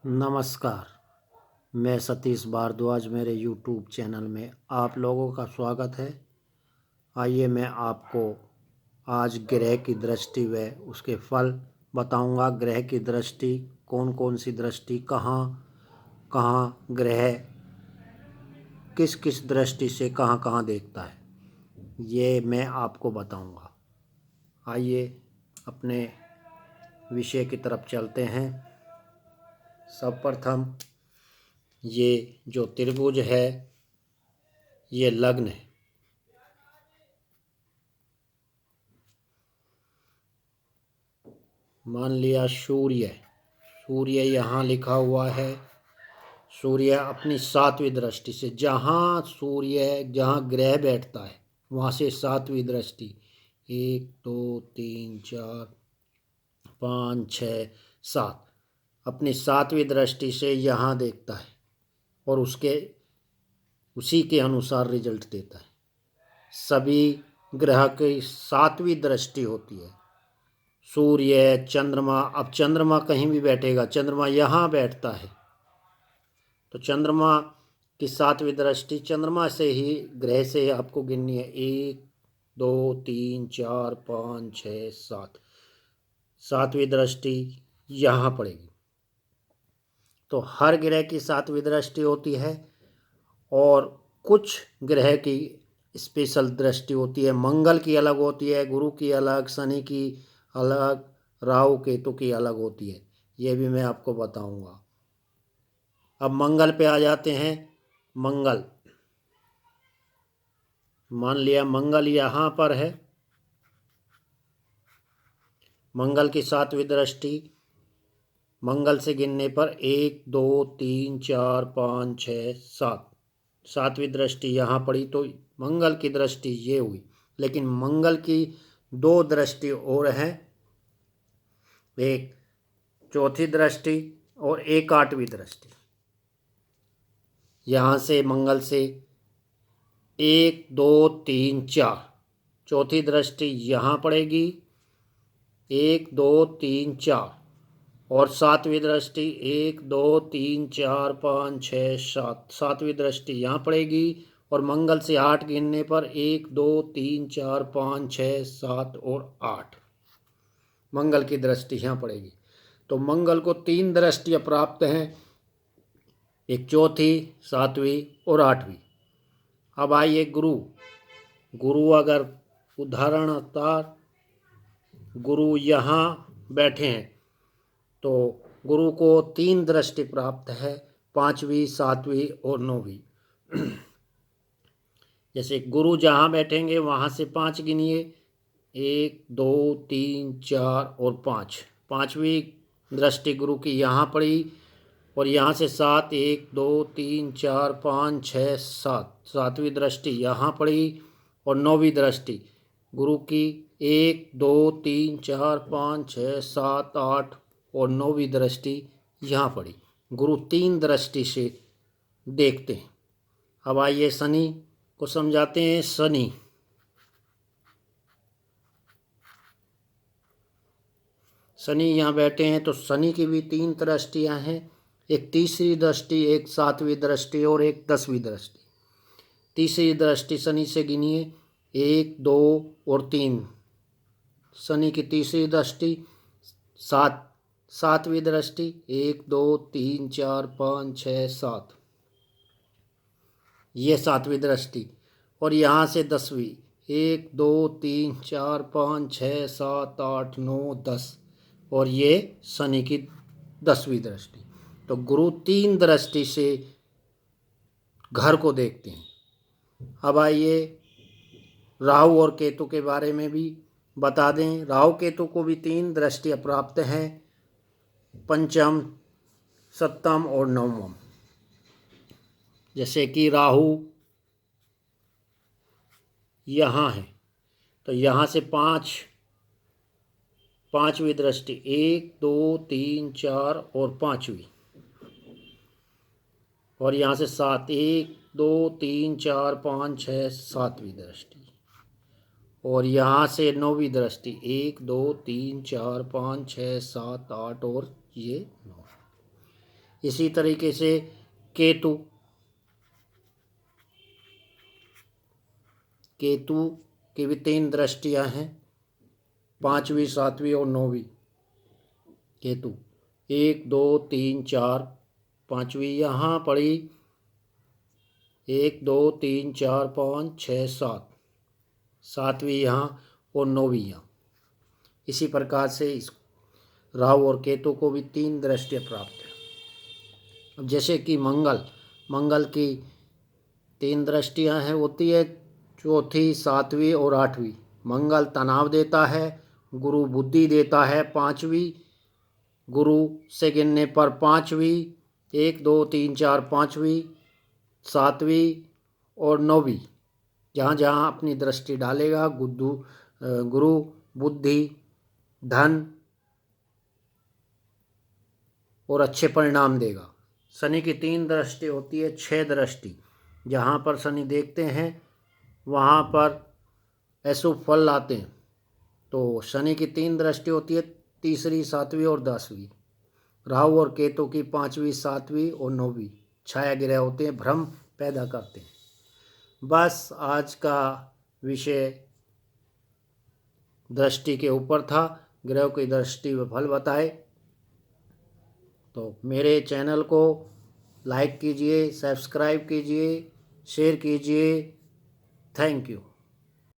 नमस्कार। मैं सतीश भारद्वाज, मेरे यूट्यूब चैनल में आप लोगों का स्वागत है। आइए मैं आपको आज ग्रह की दृष्टि व उसके फल बताऊंगा। ग्रह की दृष्टि कौन कौन सी दृष्टि, कहाँ कहाँ ग्रह किस किस दृष्टि से कहाँ कहाँ देखता है, ये मैं आपको बताऊंगा। आइए अपने विषय की तरफ चलते हैं। सर्वप्रथम ये जो त्रिभुज है ये लग्न है। मान लिया सूर्य सूर्य यहाँ लिखा हुआ है। सूर्य अपनी सातवीं दृष्टि से, जहाँ ग्रह बैठता है वहाँ से सातवीं दृष्टि 1 2 3 4 5 6 7 अपनी सातवीं दृष्टि से यहाँ देखता है और उसी के अनुसार रिजल्ट देता है। सभी ग्रह की सातवीं दृष्टि होती है। सूर्य, चंद्रमा, अब चंद्रमा कहीं भी बैठेगा, चंद्रमा यहाँ बैठता है तो चंद्रमा की सातवीं दृष्टि चंद्रमा से ही, ग्रह से ही आपको गिननी है। 1 2 3 4 5 6 7 सातवीं दृष्टि यहाँ पड़ेगी। तो हर ग्रह की सातवीं दृष्टि होती है और कुछ ग्रह की स्पेशल दृष्टि होती है। मंगल की अलग होती है, गुरु की अलग, शनि की अलग, राहु केतु की अलग होती है। ये भी मैं आपको बताऊंगा। अब मंगल पे आ जाते हैं। मंगल, मान लिया मंगल यहाँ पर है। मंगल की सातवीं दृष्टि मंगल से गिनने पर 1 2 3 4 5 6 7 सातवीं दृष्टि यहाँ पड़ी तो मंगल की दृष्टि ये हुई। लेकिन मंगल की दो दृष्टि और हैं, एक चौथी दृष्टि और एक आठवीं दृष्टि। यहाँ से मंगल से 1 2 3 4 चौथी दृष्टि यहाँ पड़ेगी 1 2 3 4 और सातवीं दृष्टि 1 2 3 4 5 6 7 सातवीं दृष्टि यहाँ पड़ेगी। और मंगल से 8 गिनने पर 1 2 3 4 5 6 7 और 8 मंगल की दृष्टि यहाँ पड़ेगी। तो मंगल को 3 दृष्टियाँ प्राप्त हैं, एक चौथी, सातवीं और आठवीं। अब आइए गुरु। गुरु अगर उदाहरणतः गुरु यहाँ बैठे हैं तो गुरु को 3 दृष्टि प्राप्त है, 5वीं, 7वीं और 9वीं। जैसे गुरु जहाँ बैठेंगे वहाँ से 5 गिनिए, 1 2 3 4 और 5। 5वीं दृष्टि गुरु की यहाँ पड़ी और यहाँ से 7 1 2 3 4 5 6 7 सातवीं दृष्टि यहाँ पड़ी और 9वीं दृष्टि गुरु की 1 2 3 4 5 6 7 8 और 9वीं दृष्टि यहाँ पड़ी। गुरु 3 दृष्टि से देखते हैं। अब आइए शनि को समझाते हैं। शनि यहाँ बैठे हैं तो शनि की भी 3 दृष्टियाँ हैं, एक तीसरी दृष्टि, एक सातवीं दृष्टि और एक 10वीं दृष्टि। तीसरी दृष्टि शनि से गिनिए 1 2 और 3। शनि की तीसरी दृष्टि सातवीं दृष्टि 1 2 3 4 5 6 7 ये सातवीं दृष्टि। और यहाँ से 10वीं 1 2 3 4 5 6 7 8 9 10 और ये शनि की 10वीं दृष्टि। तो गुरु 3 दृष्टि से घर को देखते हैं। अब आइए राहु और केतु के बारे में भी बता दें। राहु केतु को भी 3 दृष्टियाँ प्राप्त हैं, पंचम, सप्तम और नवम। जैसे कि राहु यहाँ है तो यहाँ से 5वीं दृष्टि 1 2 3 4 और 5वीं। और यहाँ से 7 1 2 3 4 5 6 7वीं दृष्टि। और यहाँ से 9वीं दृष्टि 1 2 3 4 5 6 7 8 और ये 9। इसी तरीके से केतु, केतु की भी 3 दृष्टियां हैं, 5वीं, 7वीं और 9वीं। केतु 1 2 3 4, 5वीं यहाँ पड़ी, 1 2 3 4 5 6 7, 7वीं यहाँ और 9वीं यहाँ। इसी प्रकार से इस राहु और केतु को भी 3 दृष्टियाँ प्राप्त है। अब जैसे कि मंगल की 3 दृष्टियाँ हैं, होती है 4वीं, 7वीं और 8वीं। मंगल तनाव देता है, गुरु बुद्धि देता है 5वीं, गुरु से गिनने पर 5वीं, 1 2 3 4 5वीं, 7वीं और 9वीं। जहाँ जहाँ अपनी दृष्टि डालेगा गुरु बुद्धि, धन और अच्छे परिणाम देगा। शनि की 3 दृष्टि होती है, 6 दृष्टि। जहाँ पर शनि देखते हैं वहाँ पर अशुभ फल आते हैं। तो शनि की 3 दृष्टि होती है, 3री, 7वीं और 10वीं। राहु और केतु की 5वीं, 7वीं और 9वीं छाया ग्रह होते हैं, भ्रम पैदा करते हैं। बस आज का विषय दृष्टि के ऊपर था, ग्रह की दृष्टि व फल बताए। तो मेरे चैनल को लाइक कीजिए, सब्सक्राइब कीजिए, शेयर कीजिए। Thank you.